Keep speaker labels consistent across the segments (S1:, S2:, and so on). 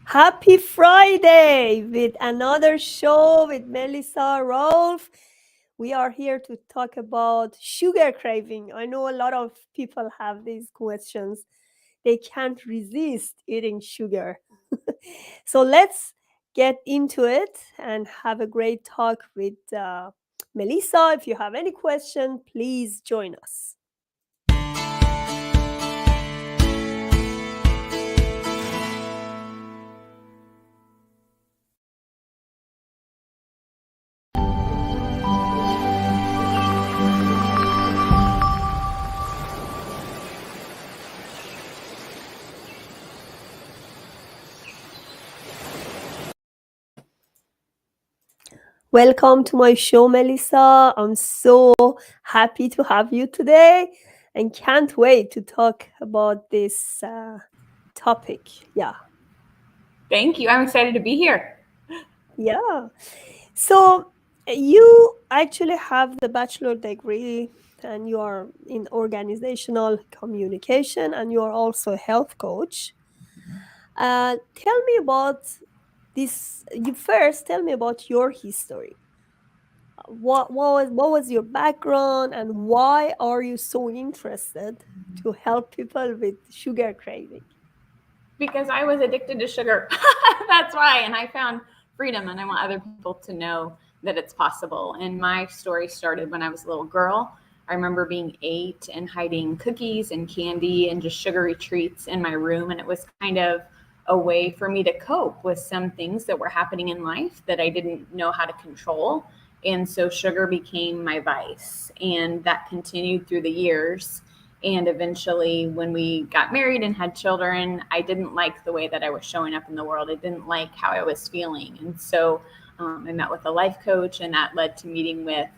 S1: Happy Friday with another show with Melissa Rohlfs. We are here to talk about sugar craving. I know a lot of people have these questions. They can't resist eating sugar. So let's get into it and have a great talk with Melissa. If you have any question, please join us. Welcome to my show, Melissa. I'm so happy to have you today and can't wait to talk about this topic. Yeah,
S2: Thank you. I'm excited to be here.
S1: yeah. So, you actually have the bachelor degree and you are in organizational communication and you are also a health coach. Tell me about this. You first tell me about your history. What was your background and why are you so interested to help people with sugar craving?
S2: Because I was addicted to sugar. That's why. And I found freedom, and I want other people to know that it's possible. And my story started when I was a little girl. I remember being 8 and hiding cookies and candy and just sugary treats in my room. And it was kind of a way for me to cope with some things that were happening in life that I didn't know how to control. And so sugar became my vice. And that continued through the years. And eventually, when we got married and had children, I didn't like the way that I was showing up in the world. I didn't like how I was feeling. And so I met with a life coach, and that led to meeting with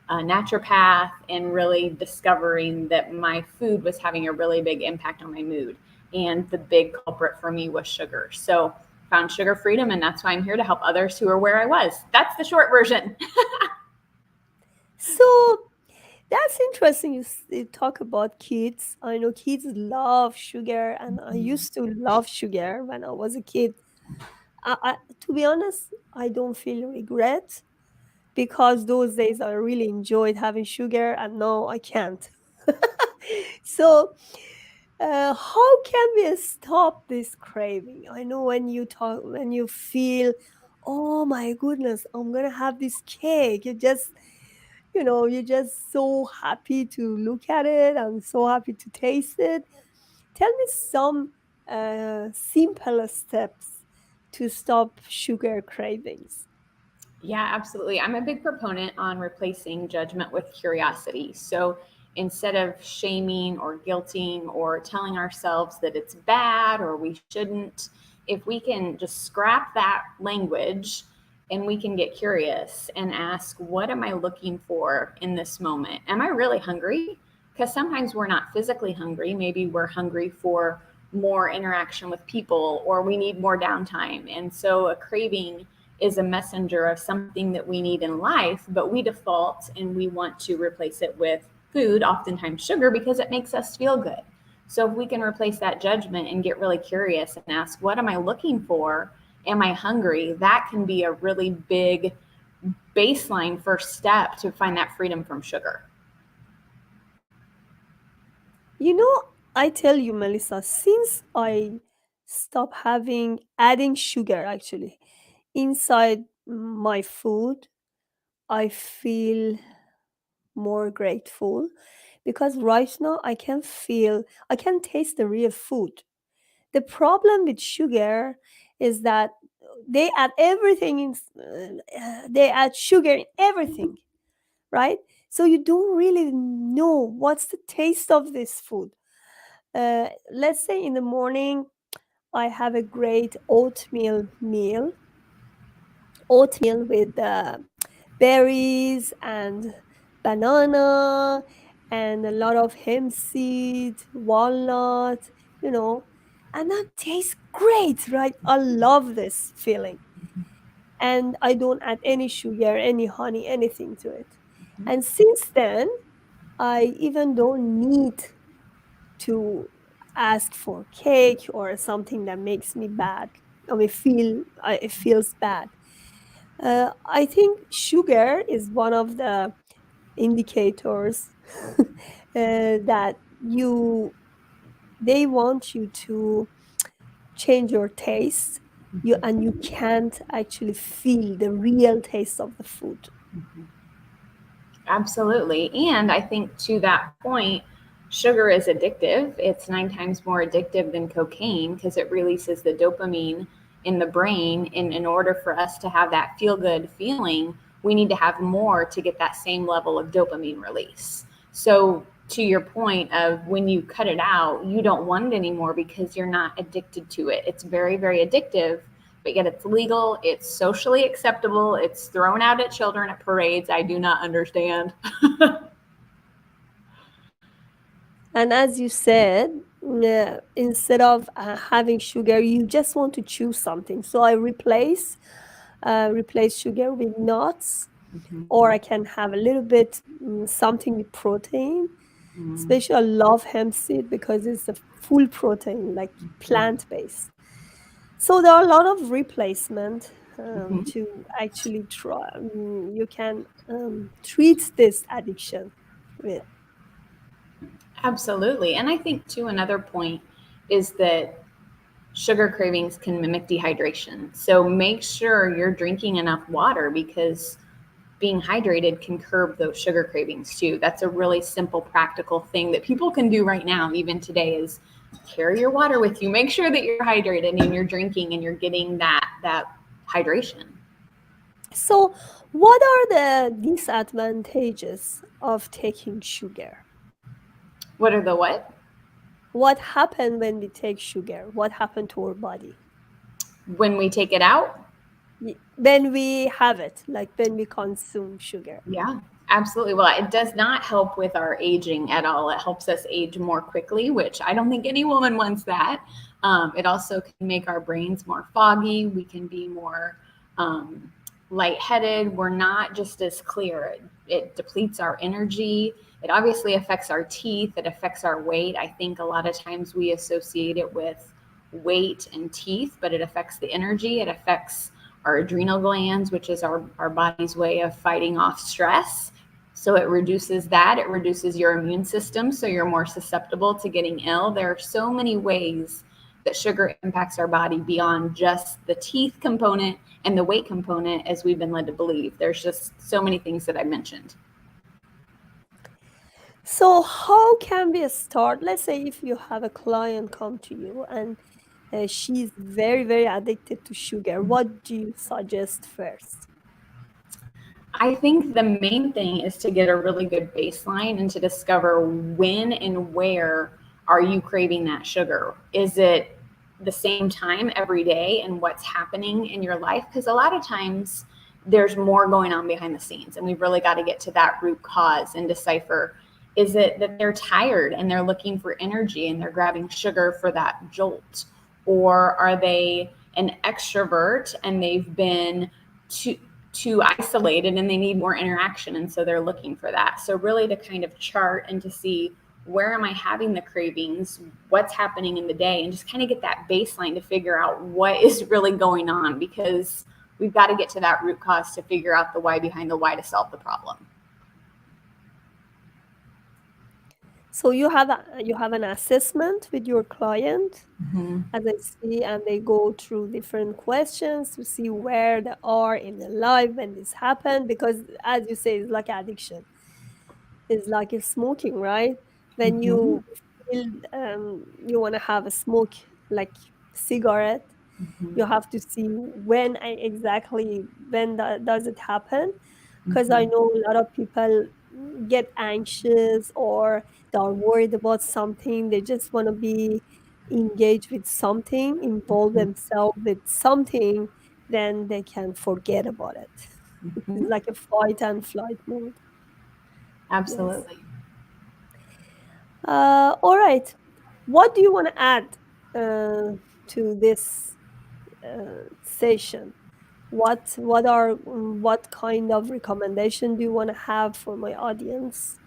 S2: a naturopath and really discovering that my food was having a really big impact on my mood. And the big culprit for me was sugar. So found sugar freedom, and that's why I'm here to help others who are where I was. That's the short version.
S1: So that's interesting. You talk about kids. I know kids love sugar, and I used to love sugar when I was a kid. To be honest, I don't feel regret because those days I really enjoyed having sugar, and now I can't. So how can we stop this craving? I know when you feel, oh my goodness, I'm gonna have this cake. You're just so happy to look at it and so happy to taste it. Tell me some simple steps to stop sugar cravings.
S2: Yeah, absolutely. I'm a big proponent on replacing judgment with curiosity. So instead of shaming or guilting or telling ourselves that it's bad or we shouldn't, if we can just scrap that language and we can get curious and ask, what am I looking for in this moment? Am I really hungry? Because sometimes we're not physically hungry. Maybe we're hungry for more interaction with people or we need more downtime. And so a craving is a messenger of something that we need in life, but we default and we want to replace it with food, oftentimes sugar, because it makes us feel good. So if we can replace that judgment and get really curious and ask, what am I looking for? Am I hungry? That can be a really big baseline first step to find that freedom from sugar.
S1: You know, I tell you, Melissa, since I stopped adding sugar actually inside my food, I feel more grateful because right now I can taste the real food. The problem with sugar is that they add sugar in everything, right? So you don't really know what's the taste of this food. Let's say in the morning I have a great oatmeal with berries and banana and a lot of hemp seed, walnut, you know, and that tastes great, right? I love this feeling. And I don't add any sugar, any honey, anything to it. And since then, I even don't need to ask for cake or something that makes me bad. I mean, it feels bad. I think sugar is one of the indicators that they want you to change your taste. And you can't actually feel the real taste of the food.
S2: Absolutely. And I think to that point, sugar is addictive. It's 9 times more addictive than cocaine because it releases the dopamine in the brain. And in order for us to have that feel good feeling, we need to have more to get that same level of dopamine release. So, to your point of when you cut it out, you don't want it anymore because you're not addicted to it. It's very, very addictive, but yet it's legal, it's socially acceptable, it's thrown out at children at parades. I do not understand.
S1: And as you said, instead of having sugar, you just want to choose something. So I replace sugar with nuts, or I can have a little bit something with protein. Especially, I love hemp seed because it's a full protein, like plant based. So there are a lot of replacement to actually try. You can treat this addiction with.
S2: Absolutely. And I think, too, another point is that sugar cravings can mimic dehydration. So make sure you're drinking enough water because being hydrated can curb those sugar cravings too. That's a really simple, practical thing that people can do right now, even today, is carry your water with you. Make sure that you're hydrated and you're drinking and you're getting that hydration.
S1: So, what are the disadvantages of taking sugar?
S2: What are the what?
S1: What happened when we take sugar? What happened to our body?
S2: When we take it out?
S1: When we have it, like when we consume sugar.
S2: Yeah, absolutely. Well, it does not help with our aging at all. It helps us age more quickly, which I don't think any woman wants that. It also can make our brains more foggy. We can be more lightheaded. We're not just as clear. It depletes our energy. It obviously affects our teeth. It affects our weight. I think a lot of times we associate it with weight and teeth, but it affects the energy. It affects our adrenal glands, which is our body's way of fighting off stress. So it reduces that. It reduces your immune system. So you're more susceptible to getting ill. There are so many ways that sugar impacts our body beyond just the teeth component and the weight component, as we've been led to believe. There's just so many things that I mentioned.
S1: So, how can we start? Let's say if you have a client come to you and she's very, very addicted to sugar, what do you suggest first?
S2: I think the main thing is to get a really good baseline and to discover when and where are you craving that sugar. Is it the same time every day and what's happening in your life? Because a lot of times there's more going on behind the scenes, and we've really got to get to that root cause and decipher, is it that they're tired and they're looking for energy and they're grabbing sugar for that jolt? Or are they an extrovert and they've been too isolated and they need more interaction, and so they're looking for that? So really to kind of chart and to see, where am I having the cravings, what's happening in the day, and just kind of get that baseline to figure out what is really going on, because we've got to get to that root cause to figure out the why behind the why to solve the problem.
S1: So you have an assessment with your client, as I see, and they go through different questions to see where they are in their life when this happened. Because, as you say, it's like addiction. It's like a smoking, right? When
S2: Mm-hmm.
S1: you feel you want to have a smoke, like cigarette, you have to see when exactly when does it happen. Because I
S2: Mm-hmm.
S1: know a lot of people get anxious, or they're worried about something. They just want to be engaged with something, involve themselves with something, then they can forget about it.
S2: Mm-hmm.
S1: It's like a fight and flight mode. Yes.
S2: Absolutely.
S1: All right. What do you want to add to this session? What kind of recommendation do you want to have for my audience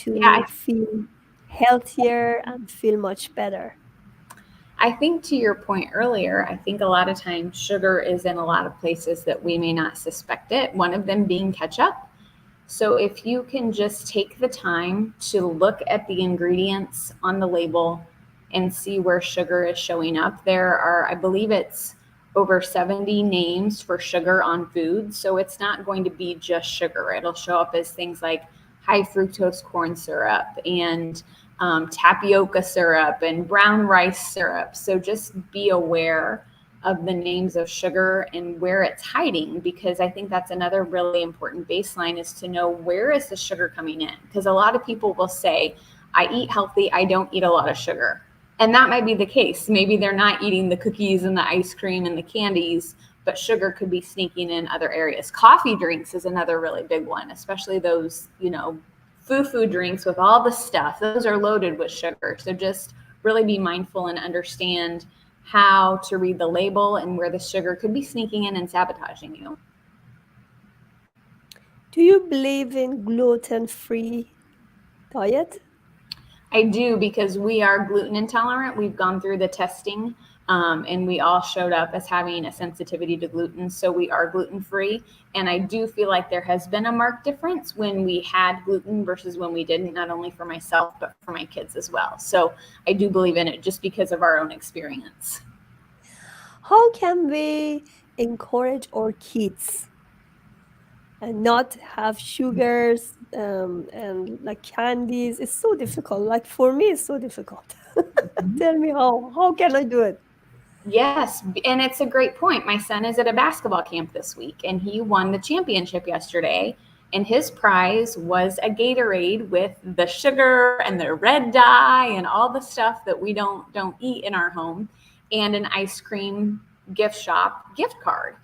S2: Yeah,
S1: to feel healthier and feel much better?
S2: I think to your point earlier, I think a lot of times sugar is in a lot of places that we may not suspect it, one of them being ketchup. So if you can just take the time to look at the ingredients on the label and see where sugar is showing up, there are, I believe it's over 70 names for sugar on food. So it's not going to be just sugar. It'll show up as things like high fructose corn syrup and tapioca syrup and brown rice syrup. So just be aware of the names of sugar and where it's hiding, because I think that's another really important baseline, is to know where is the sugar coming in. Because a lot of people will say, I eat healthy, I don't eat a lot of sugar. And that might be the case. Maybe they're not eating the cookies and the ice cream and the candies, but sugar could be sneaking in other areas. Coffee drinks is another really big one, especially those, foo drinks with all the stuff. Those are loaded with sugar. So just really be mindful and understand how to read the label and where the sugar could be sneaking in and sabotaging you.
S1: Do you believe in gluten-free diet?
S2: I do, because we are gluten intolerant. We've gone through the testing, and we all showed up as having a sensitivity to gluten. So we are gluten free. And I do feel like there has been a marked difference when we had gluten versus when we didn't, not only for myself, but for my kids as well. So I do believe in it just because of our own experience.
S1: How can we encourage our kids and not have sugars and like candies? It's so difficult. Like for me, it's so difficult. Tell me how. How can I do it?
S2: Yes, and it's a great point. My son is at a basketball camp this week, and he won the championship yesterday. And his prize was a Gatorade with the sugar and the red dye and all the stuff that we don't eat in our home, and an ice cream gift shop gift card.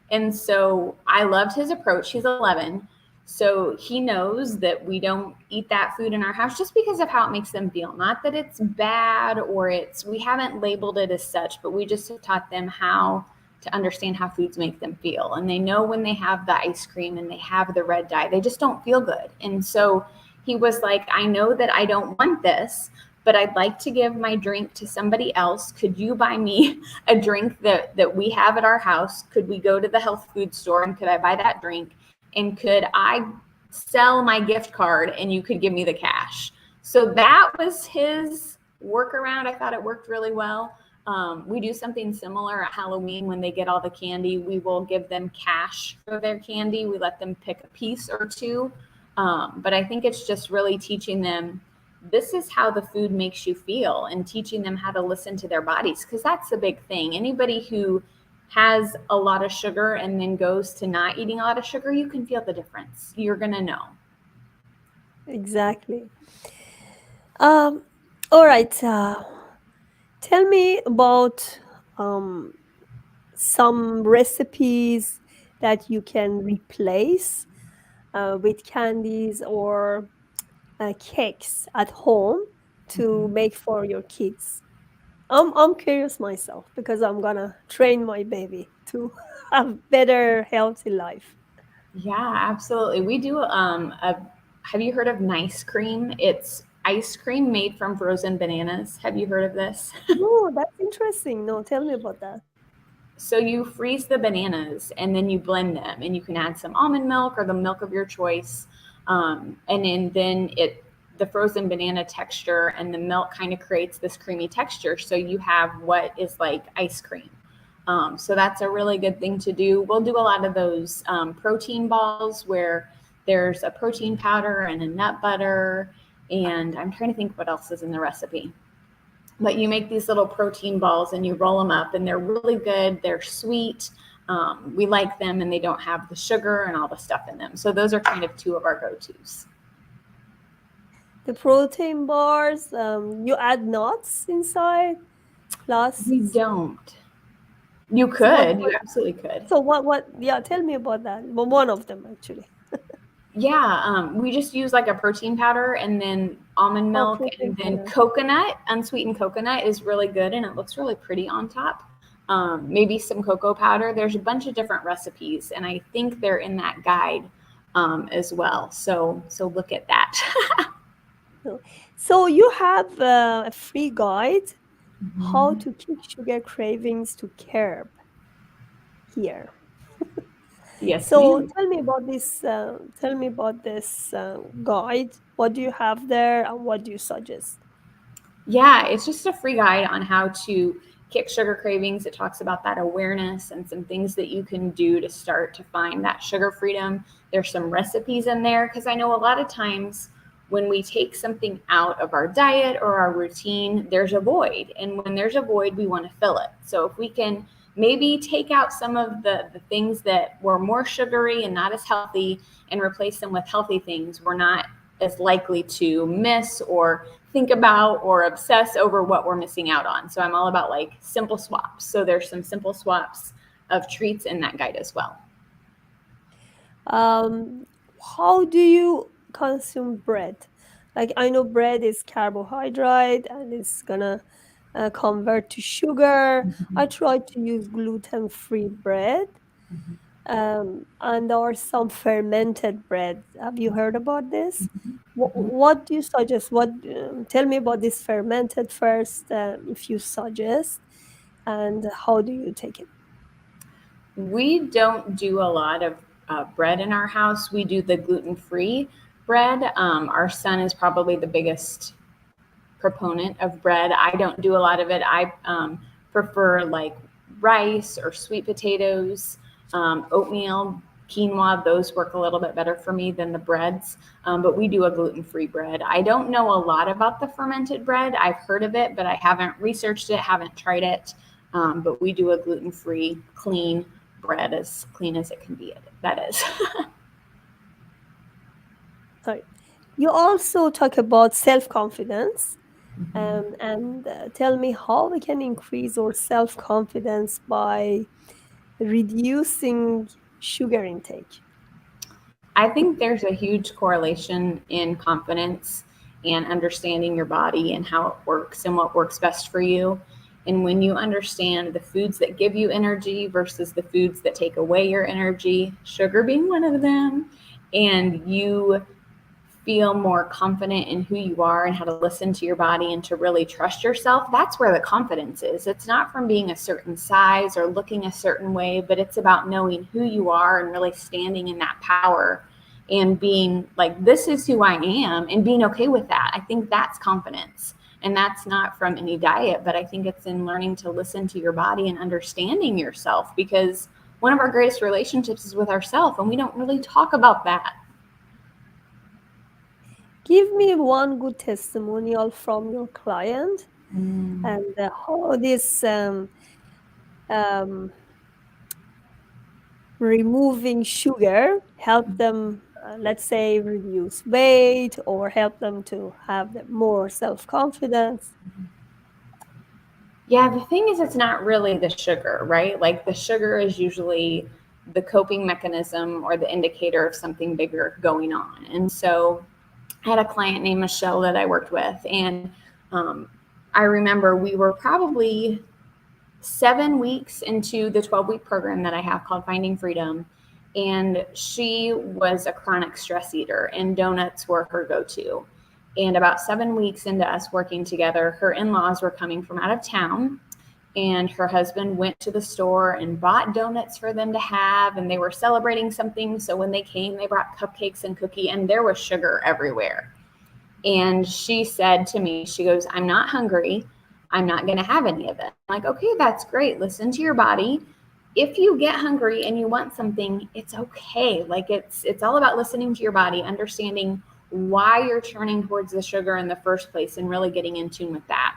S2: And so I loved his approach. He's 11. So he knows that we don't eat that food in our house just because of how it makes them feel. Not that it's bad or we haven't labeled it as such, but we just have taught them how to understand how foods make them feel. And they know when they have the ice cream and they have the red dye, they just don't feel good. And so he was like, I know that I don't want this, but I'd like to give my drink to somebody else. Could you buy me a drink that we have at our house? Could we go to the health food store and could I buy that drink? And could I sell my gift card and you could give me the cash? So that was his workaround. I thought it worked really well. We do something similar at Halloween. When they get all the candy, we will give them cash for their candy. We let them pick a piece or two. But I think it's just really teaching them, this is how the food makes you feel, and teaching them how to listen to their bodies, because that's the big thing. Anybody who has a lot of sugar and then goes to not eating a lot of sugar, you can feel the difference. You're going to know.
S1: Exactly. Um, all right. Tell me about some recipes that you can replace with candies or cakes at home to make for your kids. I'm curious myself because I'm gonna train my baby to have better healthy life.
S2: Yeah, absolutely. We do have you heard of nice cream? It's ice cream made from frozen bananas. Have you heard of this?
S1: No, that's interesting. No, tell me about that.
S2: So you freeze the bananas and then you blend them, and you can add some almond milk or the milk of your choice. And then the frozen banana texture and the milk kind of creates this creamy texture. So you have what is like ice cream. So that's a really good thing to do. We'll do a lot of those protein balls where there's a protein powder and a nut butter. And I'm trying to think what else is in the recipe. But you make these little protein balls and you roll them up, and they're really good. They're sweet. We like them, and they don't have the sugar and all the stuff in them. So those are kind of two of our go-tos.
S1: The protein bars, you add nuts inside, plus.
S2: We don't. You
S1: So
S2: could. You absolutely could.
S1: yeah, tell me about that. Well, one of them actually.
S2: Yeah, we just use like a protein powder and then almond
S1: Oh,
S2: milk,
S1: protein
S2: and then
S1: powder.
S2: coconut. Unsweetened coconut is really good, and it looks really pretty on top. Maybe some cocoa powder. There's a bunch of different recipes, and I think they're in that guide as well. So look at that.
S1: So you have a free guide how to kick sugar cravings to curb here.
S2: Yes,
S1: So
S2: ma'am.
S1: tell me about this. Tell me about this guide. What do you have there, and what do you suggest?
S2: Yeah, it's just a free guide on how to kick sugar cravings. It talks about that awareness and some things that you can do to start to find that sugar freedom. There's some recipes in there because I know a lot of times when we take something out of our diet or our routine, there's a void. And when there's a void, we want to fill it. So if we can maybe take out some of the things that were more sugary and not as healthy and replace them with healthy things, we're not as likely to miss or think about or obsess over what we're missing out on. So I'm all about like simple swaps. So there's some simple swaps of treats in that guide as well.
S1: Um, how do you consume bread? Like I know bread is carbohydrate and it's gonna convert to sugar. I try to use gluten-free bread. And there are some fermented bread. Have you heard about this? What do you suggest? What tell me about this fermented first, if you suggest, and how do you take it?
S2: We don't do a lot of bread in our house. We do the gluten free bread. Our son is probably the biggest proponent of bread. I don't do a lot of it. I prefer like rice or sweet potatoes, oatmeal, quinoa. Those work a little bit better for me than the breads. But we do a gluten free bread. I don't know a lot about the fermented bread. I've heard of it, but I haven't researched it, haven't tried it. But we do a gluten free, clean bread, as clean as it can be. That is.
S1: Sorry. You also talk about self-confidence, and tell me how we can increase our self-confidence by reducing sugar intake.
S2: I think there's a huge correlation in confidence and understanding your body and how it works and what works best for you. And when you understand the foods that give you energy versus the foods that take away your energy, sugar being one of them, and you feel more confident in who you are and how to listen to your body and to really trust yourself, that's where the confidence is. It's not from being a certain size or looking a certain way, but it's about knowing who you are and really standing in that power and being like, this is who I am, and being okay with that. I think that's confidence. And that's not from any diet, but I think it's in learning to listen to your body and understanding yourself, because one of our greatest relationships is with ourselves, and we don't really talk about that.
S1: Give me one good testimonial from your client
S2: Mm.
S1: and how this um, removing sugar help them, let's say, reduce weight or help them to have more self-confidence.
S2: Yeah, the thing is, it's not really the sugar, right? Like the sugar is usually the coping mechanism or the indicator of something bigger going on. And so I had a client named Michelle that I worked with, and um, I remember we were probably 7 weeks into the 12-week program that I have called Finding Freedom. And she was a chronic stress eater, and donuts were her go to. And about 7 weeks into us working together, her in laws were coming from out of town, and her husband went to the store and bought donuts for them to have, and they were celebrating something. So when they came, they brought cupcakes and cookie, and there was sugar everywhere. And she said to me, she goes, I'm not hungry. I'm not going to have any of it. I'm like, okay, that's great. Listen to your body. If you get hungry and you want something, it's okay. Like it's all about listening to your body, understanding why you're turning towards the sugar in the first place and really getting in tune with that.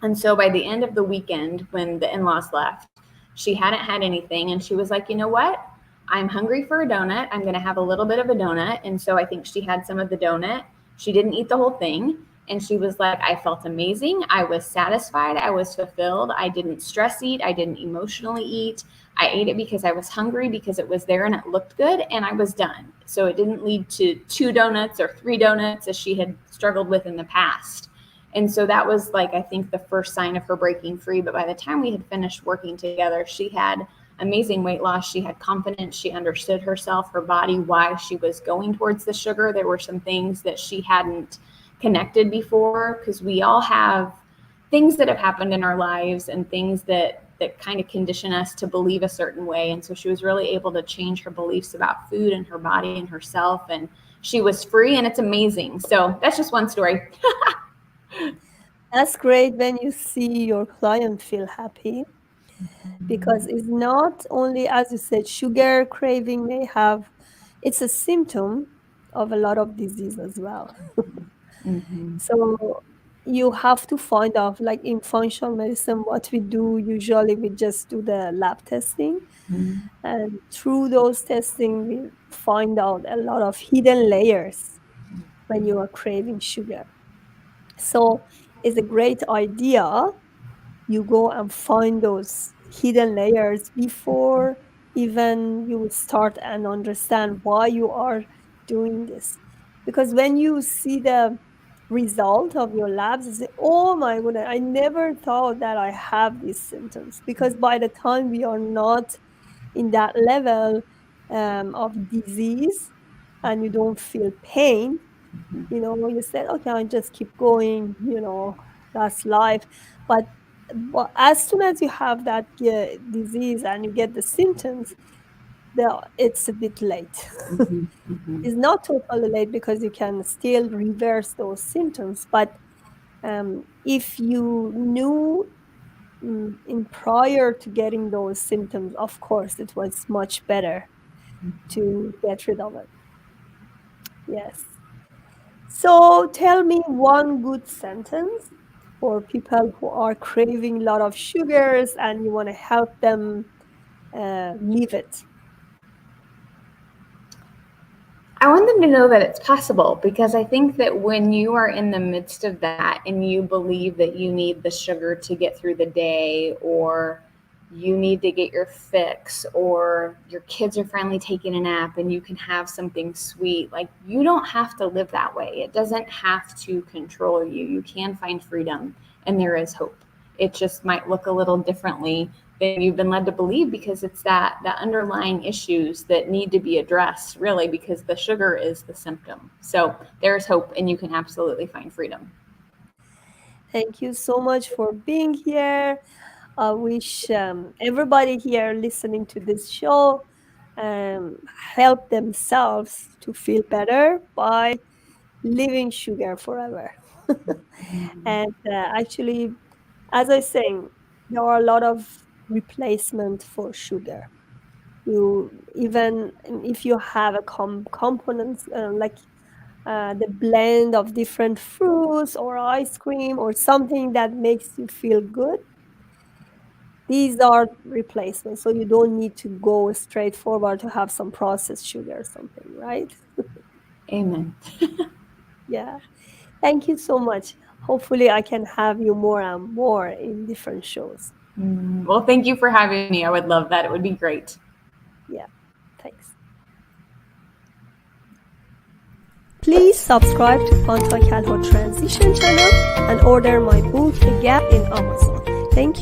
S2: And so by the end of the weekend, when the in-laws left, she hadn't had anything. And she was like, you know what? I'm hungry for a donut. I'm going to have a little bit of a donut. And so I think she had some of the donut. She didn't eat the whole thing. And she was like, I felt amazing. I was satisfied. I was fulfilled. I didn't stress eat. I didn't emotionally eat. I ate it because I was hungry, because it was there and it looked good, and I was done. So it didn't lead to 2 donuts or 3 donuts as she had struggled with in the past. And so that was like, I think, the first sign of her breaking free. But by the time we had finished working together, she had amazing weight loss. She had confidence. She understood herself, her body, why she was going towards the sugar. There were some things that she hadn't connected before, because we all have things that have happened in our lives and things that kind of condition us to believe a certain way. And so she was really able to change her beliefs about food and her body and herself, and she was free, and it's amazing. So that's just one story.
S1: That's great when you see your client feel happy, because it's not only, as you said, sugar craving may have, it's a symptom of a lot of disease as well.
S2: Mm-hmm.
S1: So you have to find out, like in functional medicine, what we do usually, we just do the lab testing. And through those testing, we find out a lot of hidden layers when you are craving sugar. So it's a great idea you go and find those hidden layers before even you start and understand why you are doing this. Because when you see the result of your labs, you say, oh my goodness, I never thought that I have these symptoms. Because by the time we are not in that level of disease and you don't feel pain, you said, okay, I just keep going, that's life. But, as soon as you have that disease and you get the symptoms, it's a bit late.
S2: Mm-hmm. Mm-hmm.
S1: It's not totally late because you can still reverse those symptoms. But if you knew in prior to getting those symptoms, of course, it was much better to get rid of it. Yes. So tell me one good sentence for people who are craving a lot of sugars and you want to help them leave it.
S2: I want them to know that it's possible, because I think that when you are in the midst of that and you believe that you need the sugar to get through the day, or you need to get your fix, or your kids are finally taking a nap and you can have something sweet, like, you don't have to live that way. It doesn't have to control you. You can find freedom, and there is hope. It just might look a little differently than you've been led to believe, because it's that underlying issues that need to be addressed, really, because the sugar is the symptom. So there's hope, and you can absolutely find freedom.
S1: Thank you so much for being here. I wish everybody here listening to this show um, help themselves to feel better by leaving sugar forever. And actually, as I saying, there are a lot of replacement for sugar. You even if you have a components like the blend of different fruits or ice cream or something that makes you feel good, these are replacements. So you don't need to go straight forward to have some processed sugar or something, right?
S2: Amen.
S1: Yeah. Thank you so much. Hopefully I can have you more and more in different shows.
S2: Well, thank you for having me. I would love that. It would be great.
S1: Yeah. Thanks. Please subscribe to Pontoc Transition channel and order my book, The Gap, in Amazon. Thank you.